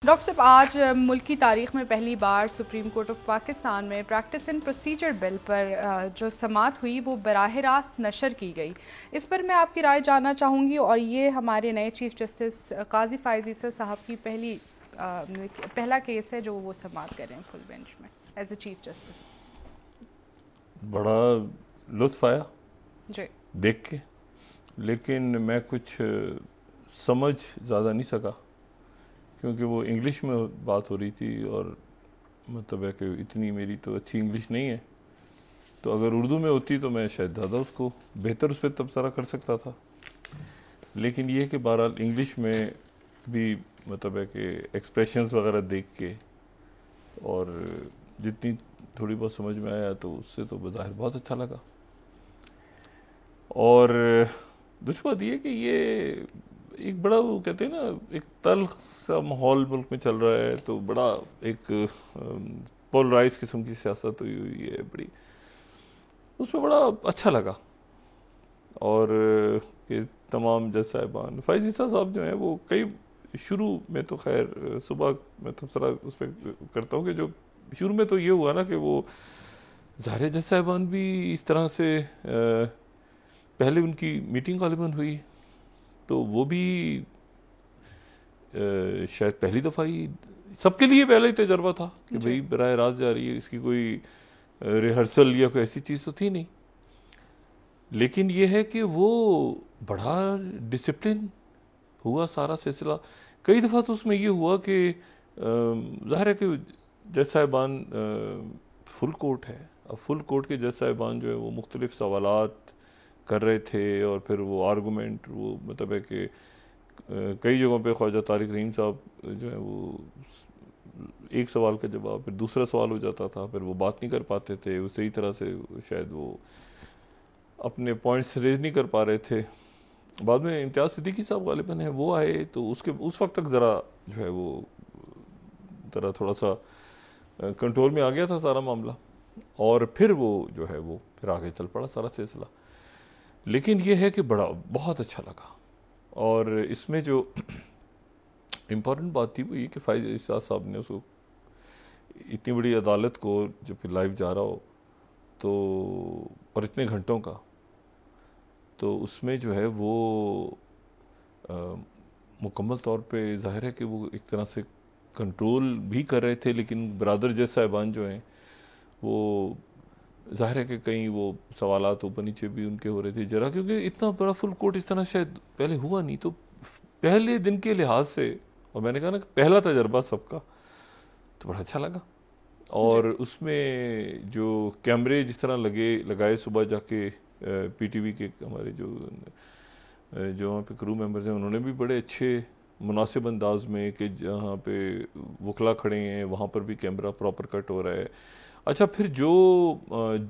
Doctor साहब, आज मुल्क की तारीख में पहली बार सुप्रीम कोर्ट ऑफ पाकिस्तान में प्रैक्टिस एंड प्रोसीजर बिल पर जो समाअत हुई वो बराह रास्त नशर की गई। इस पर मैं आपकी राय जानना चाहूँगी और ये हमारे नए चीफ जस्टिस काजी फ़ाइज़ ईसा साहब की पहला केस है जो वो समाअत कर रहे हैं फुल बेंच में एज ए चीफ जस्टिस। बड़ा लुत्फ़ आया जी देख के, लेकिन मैं कुछ समझ ज़्यादा नहीं सका क्योंकि वो इंग्लिश में बात हो रही थी और मतलब है कि इतनी मेरी तो अच्छी इंग्लिश नहीं है, तो अगर उर्दू में होती तो मैं शायद ज़्यादा उसको बेहतर उस पर तबसरा कर सकता था। लेकिन ये कि बहरहाल इंग्लिश में भी मतलब है कि एक्सप्रेशंस वगैरह देख के और जितनी थोड़ी बहुत समझ में आया तो उससे तो बज़ाहिर बहुत अच्छा लगा। और दूसरी बात ये कि ये एक बड़ा वो कहते हैं ना एक तल्ख सा माहौल मुल्क में चल रहा है, तो बड़ा एक पोलराइज किस्म की सियासत हुई हुई है बड़ी, उसमें बड़ा अच्छा लगा। और कि तमाम जज साहिबान फ़ाइज़ ईसा साहब जो हैं वो कई शुरू में तो खैर सुबह मैं तबसरा उस पर करता हूँ कि जो शुरू में तो ये हुआ ना कि वो ज़ाहिर जज साहिबान भी इस तरह से पहले उनकी मीटिंग गालिबन हुई तो वो भी शायद पहली दफ़ा ही सबके लिए पहला ही तजर्बा था कि भाई बराह रास्त जा रही है, इसकी कोई रिहर्सल या कोई ऐसी चीज़ तो थी नहीं। लेकिन ये है कि वो बड़ा डिसिप्लिन हुआ सारा सिलसिला। कई दफ़ा तो उसमें ये हुआ कि ज़ाहिर है कि जज साहिबान फुल कोर्ट है, अब फुल कोर्ट के जज साहिबान जो है वो मुख्तलिफ सवालात कर रहे थे और फिर वो आर्गूमेंट वो मतलब है कि कई जगहों पे ख्वाजा तारिक रहीम साहब जो है वो एक सवाल का जवाब फिर दूसरा सवाल हो जाता था, फिर वो बात नहीं कर पाते थे उसी तरह से, शायद वो अपने पॉइंट्स रेज नहीं कर पा रहे थे। बाद में इम्तियाज़ सिद्दीकी साहब गालिबन है वो आए तो उसके उस वक्त तक ज़रा जो है वो ज़रा थोड़ा सा कंट्रोल में आ गया था सारा मामला, और फिर वो जो है वो फिर आगे चल पड़ा सारा सिलसिला। लेकिन ये है कि बड़ा बहुत अच्छा लगा। और इसमें जो इम्पॉर्टेंट बात थी वो ये कि फ़ाइज़ ईसा साहब ने उसको इतनी बड़ी अदालत को जब फिर लाइव जा रहा हो तो और इतने घंटों का, तो उसमें जो है वो मुकम्मल तौर पे ज़ाहिर है कि वो एक तरह से कंट्रोल भी कर रहे थे, लेकिन ब्रादर जज साहिबान जो हैं वो ज़ाहिर है कि कहीं वो सवालात ऊपर नीचे भी उनके हो रहे थे जरा, क्योंकि इतना बड़ा फुल कोर्ट इस तरह शायद पहले हुआ नहीं, तो पहले दिन के लिहाज से, और मैंने कहा ना पहला तजर्बा सबका, तो बड़ा अच्छा लगा। और उसमें जो कैमरे जिस तरह लगाए सुबह जाके पीटीवी के हमारे जो वहाँ पे क्रू मेंबर्स हैं उन्होंने भी बड़े अच्छे मुनासिब अंदाज में कि जहाँ पे वकला खड़े हैं वहाँ पर भी कैमरा प्रॉपर कट हो रहा है। अच्छा, फिर जो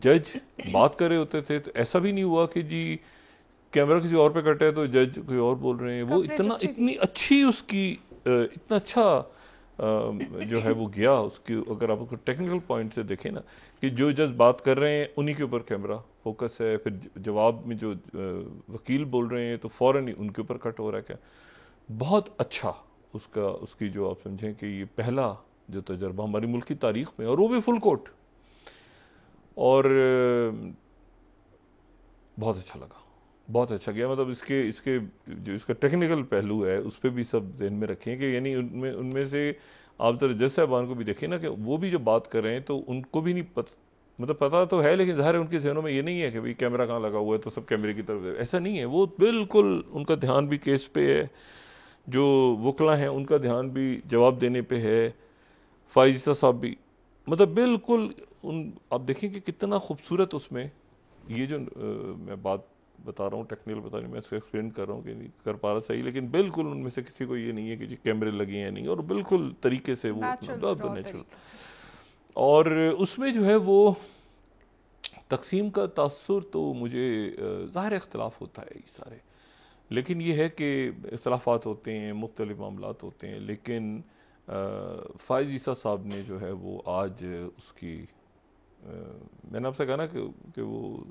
जज बात कर रहे होते थे तो ऐसा भी नहीं हुआ कि जी कैमरा किसी और पे कट है तो जज कोई और बोल रहे हैं, वो इतनी अच्छी उसकी इतना अच्छा जो है वो गया उसकी। अगर आप उसको टेक्निकल पॉइंट से देखें ना कि जो जज बात कर रहे हैं उन्हीं के ऊपर कैमरा फोकस है, फिर जवाब में जो वकील बोल रहे हैं तो फ़ौरन ही उनके ऊपर कट हो रहा है। क्या बहुत अच्छा उसकी जो आप समझें कि ये पहला जो तजर्बा हमारी मुल्क की तारीख में, और वो भी फुल कोर्ट, और बहुत अच्छा लगा, बहुत अच्छा गया। मतलब इसके इसके जो इसका टेक्निकल पहलू है उस पर भी सब ध्यान में रखें कि यानी उनमें उनमें से आप जरा जज साहबान को भी देखें ना कि वो भी जो बात कर रहे हैं तो उनको भी नहीं मतलब पता तो है, लेकिन ज़ाहिर है उनके जहनों में ये नहीं है कि भाई कैमरा कहाँ लगा हुआ है तो सब कैमरे की तरफ, ऐसा नहीं है। वो बिल्कुल उनका ध्यान भी केस पे है, जो वकला हैं उनका ध्यान भी जवाब देने पे है, फ़ाइज़ ईसा साहब भी मतलब बिल्कुल उन आप देखें कि कितना खूबसूरत उसमें ये जो मैं बात बता रहा हूँ टेक्निकल बता नहीं, मैं इसको एक्सप्लेन कर रहा हूँ कि नहीं कर पा रहा सही, लेकिन बिल्कुल उनमें से किसी को ये नहीं है कि जी कैमरे लगे हैं नहीं, और बिल्कुल तरीके से वो अपना बिल्कुल नेचुरल। और उसमें जो है वो तकसीम का तासुर तो मुझे ज़ाहिर इख्तलाफ होता है ये सारे, लेकिन ये है कि इख्तलाफात होते हैं, मुख्तलिफ मामलात होते हैं, लेकिन फ़ाइज़ ईसा साहब ने जो है वो आज उसकी मैंने आपसे कहा ना कि वो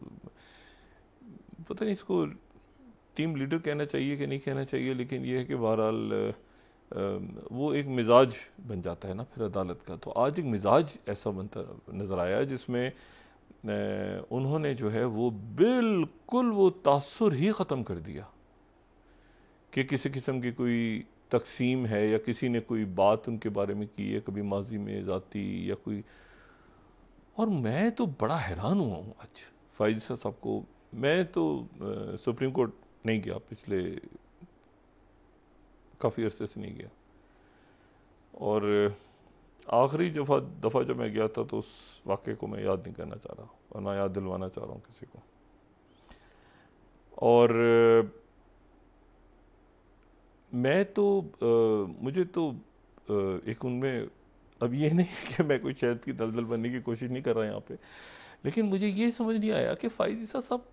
पता नहीं इसको टीम लीडर कहना चाहिए कि नहीं कहना चाहिए, लेकिन ये है कि बहरहाल वो एक मिजाज बन जाता है ना फिर अदालत का। तो आज एक मिजाज ऐसा बनता नज़र आया जिसमें उन्होंने जो है वो बिल्कुल वो तासुर ही ख़त्म कर दिया कि किसी किस्म की कोई तकसीम है या किसी ने कोई बात उनके बारे में की है कभी माजी में ज़ाती या कोई। और मैं तो बड़ा हैरान हुआ हूँ आज फ़ाइज़ साहब को। मैं तो सुप्रीम कोर्ट नहीं गया, पिछले काफ़ी अरसे से नहीं गया, और आखिरी दफ़ा जब मैं गया था तो उस वाक़े को मैं याद नहीं करना चाह रहा और ना याद दिलवाना चाह रहा हूँ किसी को। और मैं तो मुझे तो एक उनमें, अब ये नहीं कि मैं कोई शहद की दलदल बनने की कोशिश नहीं कर रहा यहाँ पे, लेकिन मुझे ये समझ नहीं आया कि फ़ाइज़ ईसा साहब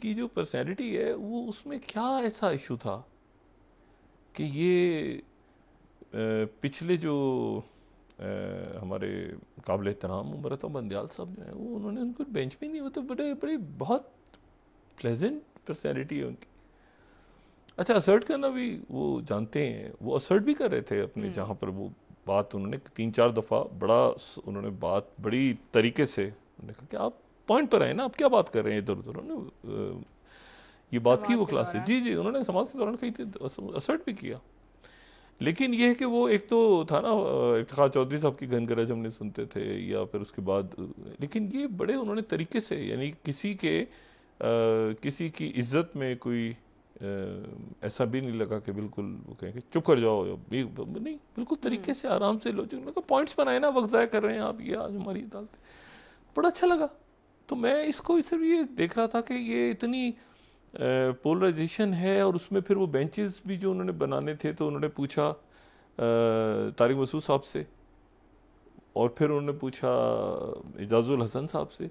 की जो पर्सनैलिटी है वो उसमें क्या ऐसा इशू था कि ये पिछले जो हमारे काबिल एहतराम उमरता बंदयाल साहब जो हैं वो उन्होंने उनको बेंच पे नहीं होते, बड़े बड़े बहुत प्लेजेंट पर्सनैलिटी है उनकी। अच्छा, असर्ट करना भी वो जानते हैं, वो असर्ट भी कर रहे थे अपने जहाँ पर वो बात उन्होंने 3-4 दफ़ा बड़ा उन्होंने बात बड़ी तरीके से उन्होंने कहा कि आप पॉइंट पर आए ना, आप क्या बात कर रहे हैं इधर उधर। उन्होंने ये बात की वो क्लास से, जी उन्होंने समाज के दौरान कही थी, असर्ट भी किया। लेकिन ये है कि वो एक तो था ना इफ्तिखार चौधरी साहब की घनगरज हमने सुनते थे या फिर उसके बाद, लेकिन ये बड़े उन्होंने तरीके से, यानी किसी की इज्जत में कोई ऐसा भी नहीं लगा कि बिल्कुल वो कहें कि चुप कर जाओ, नहीं, बिल्कुल तरीके से आराम से लॉजिक पॉइंट्स बनाए ना, वक्त ज़ाया कर रहे हैं आप, ये आज हमारी अदालत, बड़ा अच्छा लगा। तो मैं इसको सिर्फ ये देख रहा था कि ये इतनी पोलराइजेशन है, और उसमें फिर वो बेंचेस भी जो उन्होंने बनाने थे तो उन्होंने पूछा तारिक मसूद साहब से, और फिर उन्होंने पूछा एजाजुल हसन साहब से।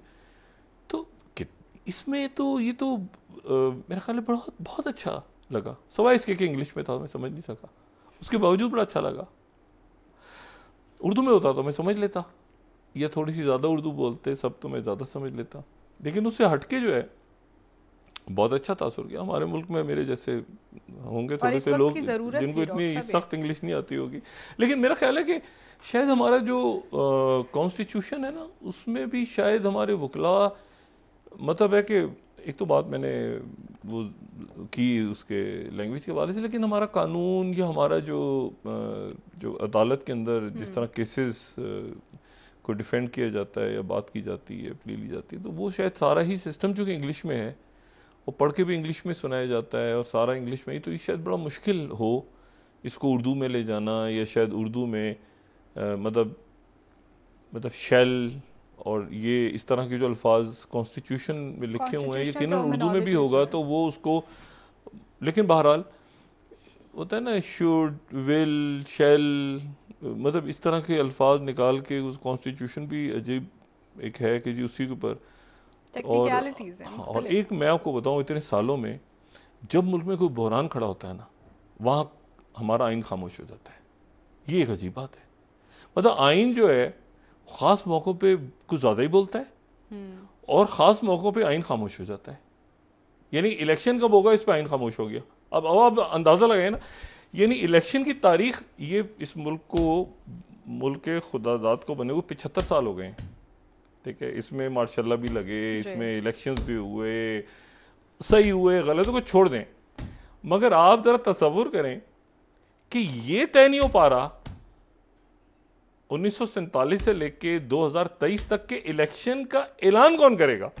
तो इसमें तो ये तो मेरा ख्याल है बहुत बहुत अच्छा लगा, सवाए इसके कि इंग्लिश में था मैं समझ नहीं सका, उसके बावजूद बड़ा अच्छा लगा। उर्दू में होता तो मैं समझ लेता, या थोड़ी सी ज़्यादा उर्दू बोलते सब तो मैं ज़्यादा समझ लेता, लेकिन उससे हटके जो है बहुत अच्छा तासुर किया। हमारे मुल्क में मेरे जैसे होंगे थोड़े से लोग जिनको इतनी सख्त इंग्लिश नहीं आती होगी, लेकिन मेरा ख्याल है कि शायद हमारा जो कॉन्स्टिट्यूशन है ना, उसमें भी शायद हमारे वकला, मतलब है कि एक तो बात मैंने वो की उसके लैंग्वेज के हवाले से, लेकिन हमारा कानून या हमारा जो अदालत के अंदर जिस तरह केसेस को डिफेंड किया जाता है या बात की जाती है, प्ली ली जाती है, तो वो शायद सारा ही सिस्टम जो कि इंग्लिश में है, वो पढ़ के भी इंग्लिश में सुनाया जाता है और सारा इंग्लिश में ही, तो ये शायद बड़ा मुश्किल हो इसको उर्दू में ले जाना, या शायद उर्दू में मतलब शेल और ये इस तरह के जो अल्फाज कॉन्स्टिट्यूशन में लिखे हुए हैं, यकीनन उर्दू में भी होगा तो वो उसको, लेकिन बहरहाल होता है ना शुड, विल, शेल, मतलब इस तरह के अल्फाज निकाल के उस कॉन्स्टिट्यूशन भी अजीब एक है कि जी उसी के ऊपर। और एक मैं आपको बताऊं, इतने सालों में जब मुल्क में कोई बहरान खड़ा होता है ना, वहाँ हमारा आइन खामोश हो जाता है। ये एक अजीब बात है, मतलब आइन जो है ख़ास मौक़ों पे कुछ ज़्यादा ही बोलता है और ख़ास मौक़ों पे आइन खामोश हो जाता है। यानी इलेक्शन कब होगा, इस पर आइन खामोश हो गया। अब आप अंदाज़ा लगाए ना, यानी इलेक्शन की तारीख, ये इस मुल्क के खुदादाद को बने हुए 75 साल हो गए हैं, ठीक है। इसमें मार्शल्लाह भी लगे, इसमें इलेक्शंस भी हुए, सही हुए गलत को छोड़ दें, मगर आप ज़रा तसव्वुर करें कि ये तय नहीं हो पा रहा 1947 से लेके 2023 तक के इलेक्शन का ऐलान कौन करेगा।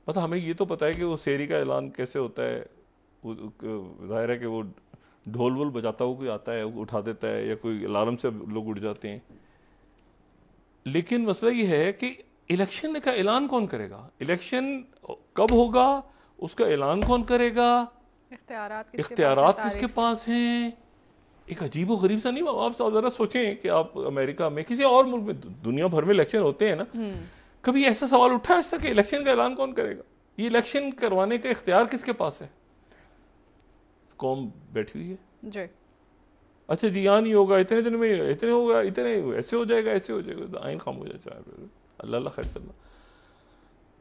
मतलब हमें ये तो पता है कि वो शेरी का ऐलान कैसे होता है, जाहिर है कि वो ढोल वोल बजाता हुआ कोई आता है, उठा देता है, या कोई अलार्म से लोग उठ जाते हैं, लेकिन मसला ये है कि इलेक्शन का ऐलान कौन करेगा, इलेक्शन कब होगा, उसका ऐलान कौन करेगा, इख्तियारात किसके पास हैं। एक अजीब और गरीब सा नहीं, आप जरा सोचें कि आप अमेरिका में किसी और मुल्क में, दुनिया भर में इलेक्शन होते हैं ना, कभी ऐसा सवाल उठा है कि इलेक्शन का ऐलान कौन करेगा, ये इलेक्शन करवाने का इख्तियार किसके पास है। कौम बैठी हुई है जी, अच्छा जी यहाँ नहीं होगा, इतने दिन में इतने होगा, इतने ऐसे हो जाएगा, ऐसे हो जाएगा, तो आइन खाम हो जाए, अल्लाह खैर सल्ला।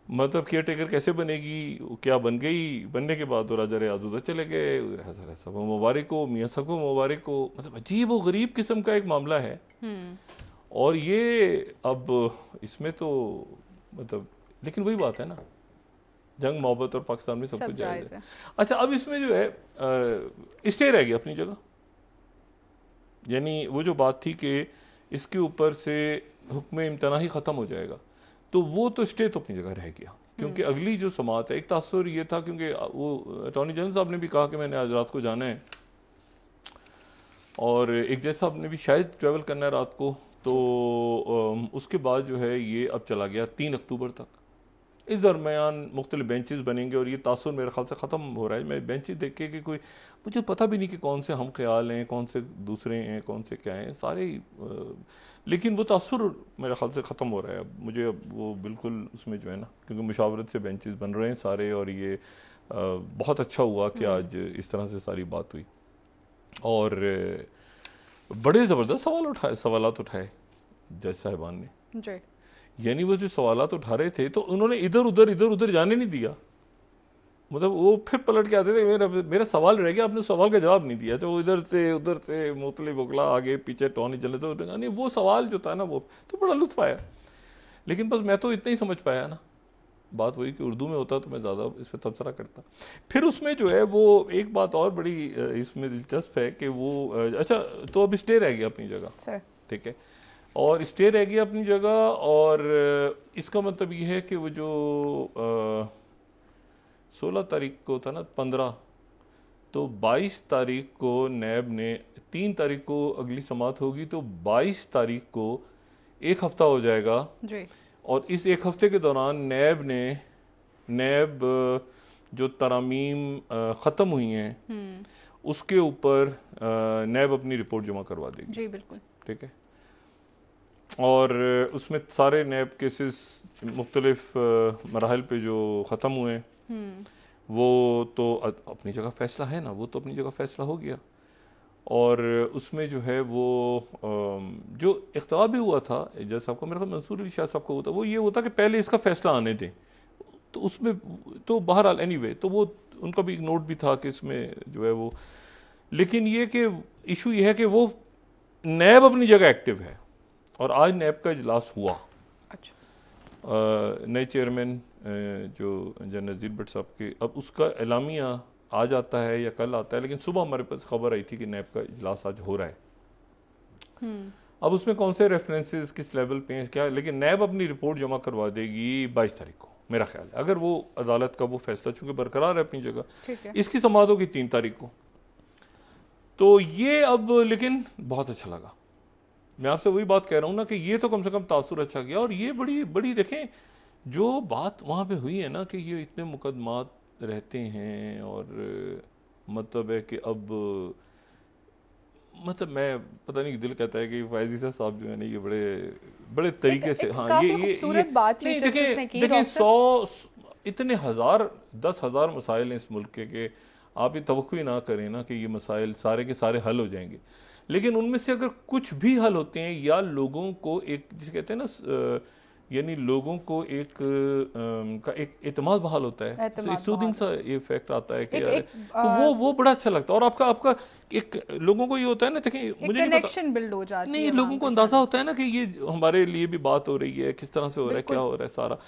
मतलब केयर टेकर कैसे बनेगी, क्या बन गई, बनने के बाद तो राजा रियाज उधर चले गए, सबको मुबारक हो, मियाँ सबको मुबारक हो। मतलब अजीब व गरीब किस्म का एक मामला है। और ये अब इसमें तो मतलब, लेकिन वही बात है ना, जंग मोहब्बत और पाकिस्तान में सब कुछ जायज़ है। अच्छा, अब इसमें जो है स्टे रह गया अपनी जगह। यानी वो जो बात थी कि इसके ऊपर से हुक्म इम्तना ही ख़त्म हो जाएगा, तो वो तो स्टे तो अपनी जगह रह गया। क्योंकि अगली जो समात है, एक तासुर ये था क्योंकि वो अटॉर्नी जनरल साहब ने भी कहा कि मैंने आज रात को जाना है, और एक जज साहब ने भी शायद ट्रैवल करना है रात को, तो उसके बाद जो है ये अब चला गया 3 अक्टूबर तक। इस दरमियान मुख्तलिफ बेंचेस बनेंगे और ये तासुर मेरे ख्याल से ख़त्म हो रहा है। मैं बेंचेस देख के कि कोई मुझे पता भी नहीं कि कौन से हम ख्याल हैं, कौन से दूसरे हैं, कौन से क्या हैं, सारे लेकिन वो तासुर मेरे ख्याल से ख़त्म हो रहा है। अब मुझे अब वो बिल्कुल उसमें जो है ना, क्योंकि मुशावरत से बेंचेस बन रहे हैं सारे, और ये बहुत अच्छा हुआ कि आज इस तरह से सारी बात हुई। और बड़े ज़बरदस्त सवालात उठाए जज साहिबान ने जी। यानी वो जो सवालात उठा रहे थे तो उन्होंने इधर उधर जाने नहीं दिया। मतलब वो फिर पलट के आते थे, मेरा सवाल रह गया, आपने सवाल का जवाब नहीं दिया, तो वो इधर से उधर से मुख्तलिफ वकला आगे पीछे टॉनी चले, तो यानी वो सवाल जो था ना, वो तो बड़ा लुत्फ आया। लेकिन बस मैं तो इतना ही समझ पाया ना, बात वही कि उर्दू में होता तो मैं ज़्यादा इस पर तबसरा करता। फिर उसमें जो है वो एक बात और बड़ी इसमें दिलचस्प है कि वो अच्छा, तो अब स्टे रह गया अपनी जगह, ठीक है, और स्टे रह गया अपनी जगह। और इसका मतलब ये है कि वो जो 16 तारीख को था ना, 15, तो 22 तारीख को नैब ने, 3 तारीख को अगली समात होगी, तो 22 तारीख को 1 हफ्ता हो जाएगा जी। और इस 1 हफ्ते के दौरान नैब जो तरामीम ख़त्म हुई हैं उसके ऊपर नैब अपनी रिपोर्ट जमा करवा देगी जी, बिल्कुल, ठीक है। और उसमें सारे नैब केसेस मुख्तलिफ मराहल पे जो ख़त्म हुए वो तो अपनी जगह फ़ैसला है ना, वो तो अपनी जगह फ़ैसला हो गया। और उसमें जो है वो जो इख्तलाफ भी हुआ था जज साहब को, मेरे ख्याल मंसूर अली शाह साहब को होता, वो ये होता कि पहले इसका फ़ैसला आने दें, तो उसमें तो बहरहाल एनीवे तो वो उनका भी एक नोट भी था कि इसमें जो है वो, लेकिन ये कि इशू ये है कि वो नैब अपनी जगह एक्टिव है और आज नैब का इजलास हुआ। अच्छा, नए चेयरमैन जो जनरल नज़ीर भट्ट साहब के, अब उसका एलामिया आज आता है या कल आता है, लेकिन सुबह हमारे पास खबर आई थी कि नैब का इजलास आज हो रहा है। अब उसमें कौन से रेफरेंसेस किस लेवल पे हैं क्या, लेकिन नैब अपनी रिपोर्ट जमा करवा देगी 22 तारीख को मेरा ख्याल है, अगर वो अदालत का वो फैसला चूंकि बरकरार है अपनी जगह। इसकी समाअत होगी 3 तारीख को। तो ये अब लेकिन बहुत अच्छा लगा, मैं आपसे वही बात कह रहा हूँ ना कि ये तो कम से कम तासुर अच्छा गया। और ये बड़ी बड़ी देखें जो बात वहाँ पे हुई है ना कि ये इतने मुकदमात रहते हैं, और मतलब है कि अब मतलब मैं पता नहीं, दिल कहता है कि फैजी साहब जो है ना ये बड़े बड़े तरीके से, हाँ ये देखिए 100 इतने 10,000 मसाइल हैं इस मुल्क के आप ये तवक्को ही ना करें ना कि ये मसाइल सारे के सारे हल हो जाएंगे, लेकिन उनमें से अगर कुछ भी हल होते हैं या लोगों को एक जिसे कहते हैं ना, यानी लोगों को एक का एक एतमाद बहाल होता है, एक सूदिंग सा ये फैक्ट आता है कि तो वो बड़ा अच्छा लगता है। और आपका एक लोगों को ये होता है ना, देखिए मुझे कनेक्शन बिल्ड हो जाती है, नहीं लोगों को अंदाजा होता है ना कि ये हमारे लिए भी बात हो रही है, किस तरह से हो रहा है, क्या हो रहा है सारा।